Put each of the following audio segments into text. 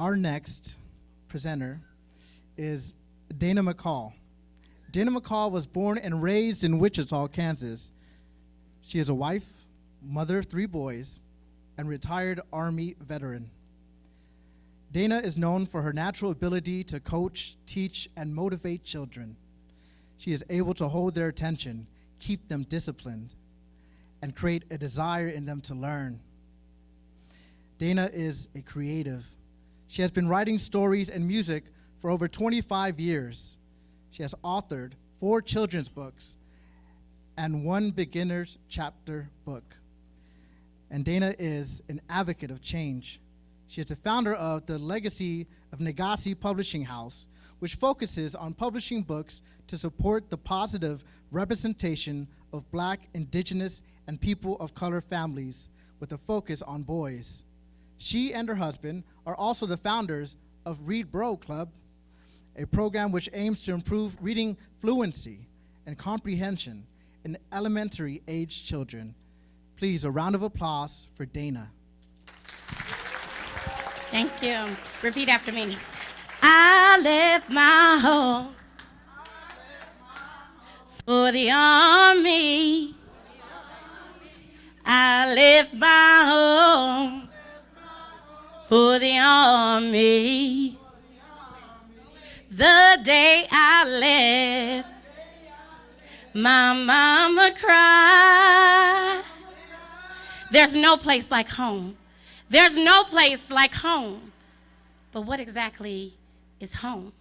Our next presenter is Dana McCall. Dana McCall was born and raised in Wichita, Kansas. She is a wife, mother of 3 boys, and retired Army veteran. Dana is known for her natural ability to coach, teach, and motivate children. She is able to hold their attention, keep them disciplined, and create a desire in them to learn. Dana is a creative. She has been writing stories and music for over 25 years. She has authored 4 children's books and 1 beginner's chapter book. And Dana is an advocate of change. She is the founder of the Legacy of Negasi Publishing House, which focuses on publishing books to support the positive representation of Black, Indigenous, and people of color families with a focus on boys. She and her husband are also the founders of Read Bro Club, a program which aims to improve reading fluency and comprehension in elementary age children. Please, a round of applause for Dana. Thank you. Repeat after me. I left my home for the Army. I left my home for the Army. The day I left, my mama cried. There's no place like home. There's no place like home. But what exactly is home?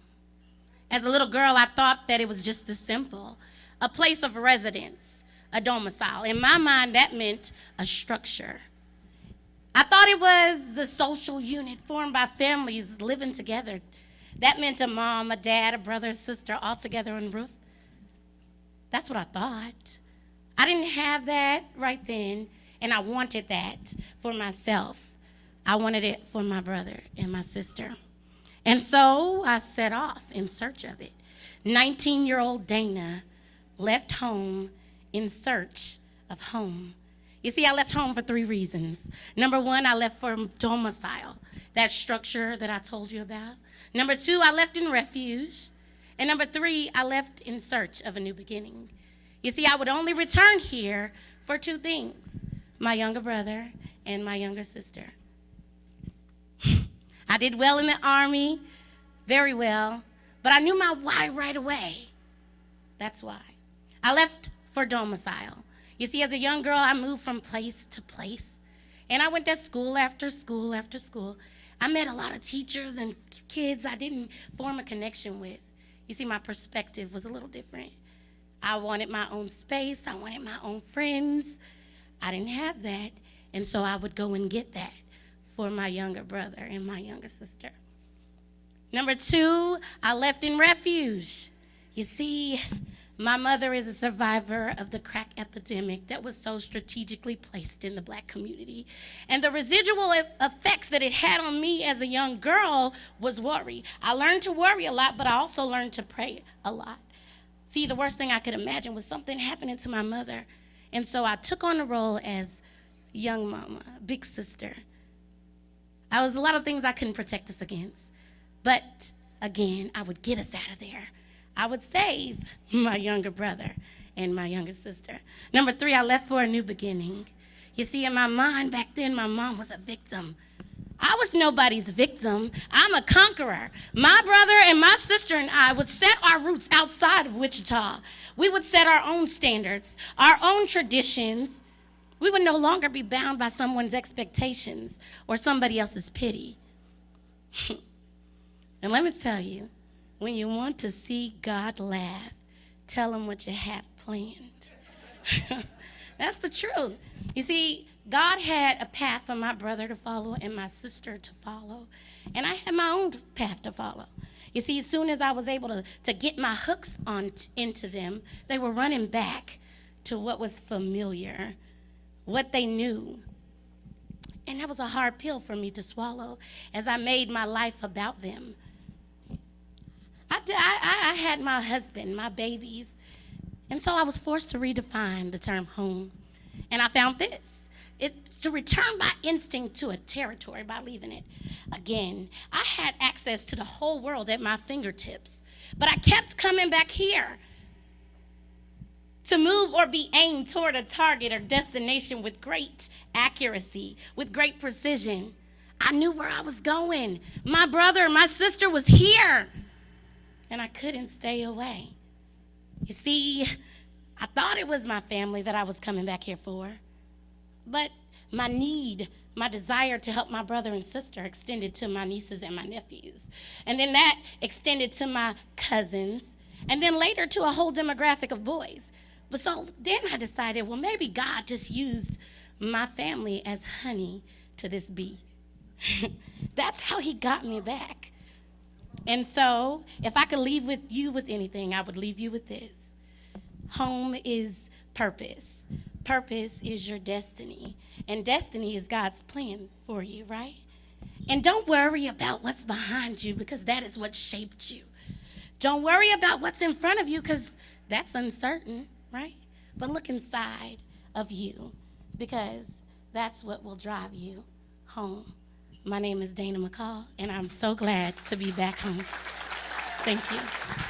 As a little girl, I thought that it was just this simple. A place of residence, a domicile. In my mind, that meant a structure. I thought it was the social unit formed by families living together. That meant a mom, a dad, a brother, a sister, all together on the roof. That's what I thought. I didn't have that right then, and I wanted that for myself. I wanted it for my brother and my sister. And so I set off in search of it. 19-year-old Dana left home in search of home. You see, I left home for 3 reasons. Number 1, I left for domicile, that structure that I told you about. Number 2, I left in refuge. And number 3, I left in search of a new beginning. You see, I would only return here for 2 things, my younger brother and my younger sister. I did well in the Army, very well, but I knew my why right away. That's why. I left for domicile. You see, as a young girl, I moved from place to place, and I went to school after school after school. I met a lot of teachers and kids I didn't form a connection with. You see, my perspective was a little different. I wanted my own space. I wanted my own friends. I didn't have that, and so I would go and get that for my younger brother and my younger sister. Number 2, I left in refuge. You see, my mother is a survivor of the crack epidemic that was so strategically placed in the Black community. And the residual effects that it had on me as a young girl was worry. I learned to worry a lot, but I also learned to pray a lot. See, the worst thing I could imagine was something happening to my mother. And so I took on the role as young mama, big sister. I was a lot of things I couldn't protect us against. But again, I would get us out of there. I would save my younger brother and my younger sister. Number 3, I left for a new beginning. You see, in my mind back then, my mom was a victim. I was nobody's victim. I'm a conqueror. My brother and my sister and I would set our roots outside of Wichita. We would set our own standards, our own traditions. We would no longer be bound by someone's expectations or somebody else's pity. And let me tell you, when you want to see God laugh, tell him what you have planned. That's the truth. You see, God had a path for my brother to follow and my sister to follow, and I had my own path to follow. You see, as soon as I was able to get my hooks into them, they were running back to what was familiar, what they knew. And that was a hard pill for me to swallow as I made my life about them. I had my husband, my babies, and so I was forced to redefine the term home. And I found this. It's to return by instinct to a territory by leaving it again. I had access to the whole world at my fingertips, but I kept coming back here to move or be aimed toward a target or destination with great accuracy, with great precision. I knew where I was going. My brother, my sister was here, and I couldn't stay away. You see, I thought it was my family that I was coming back here for, but my need, my desire to help my brother and sister extended to my nieces and my nephews. And then that extended to my cousins, and then later to a whole demographic of boys. But so then I decided, well, maybe God just used my family as honey to this bee. That's how he got me back. And so if I could leave with you with anything, I would leave you with this. Home is purpose. Purpose is your destiny. And destiny is God's plan for you, right? And don't worry about what's behind you, because that is what shaped you. Don't worry about what's in front of you, because that's uncertain, right? But look inside of you, because that's what will drive you home. My name is Dana McCall, and I'm so glad to be back home. Thank you.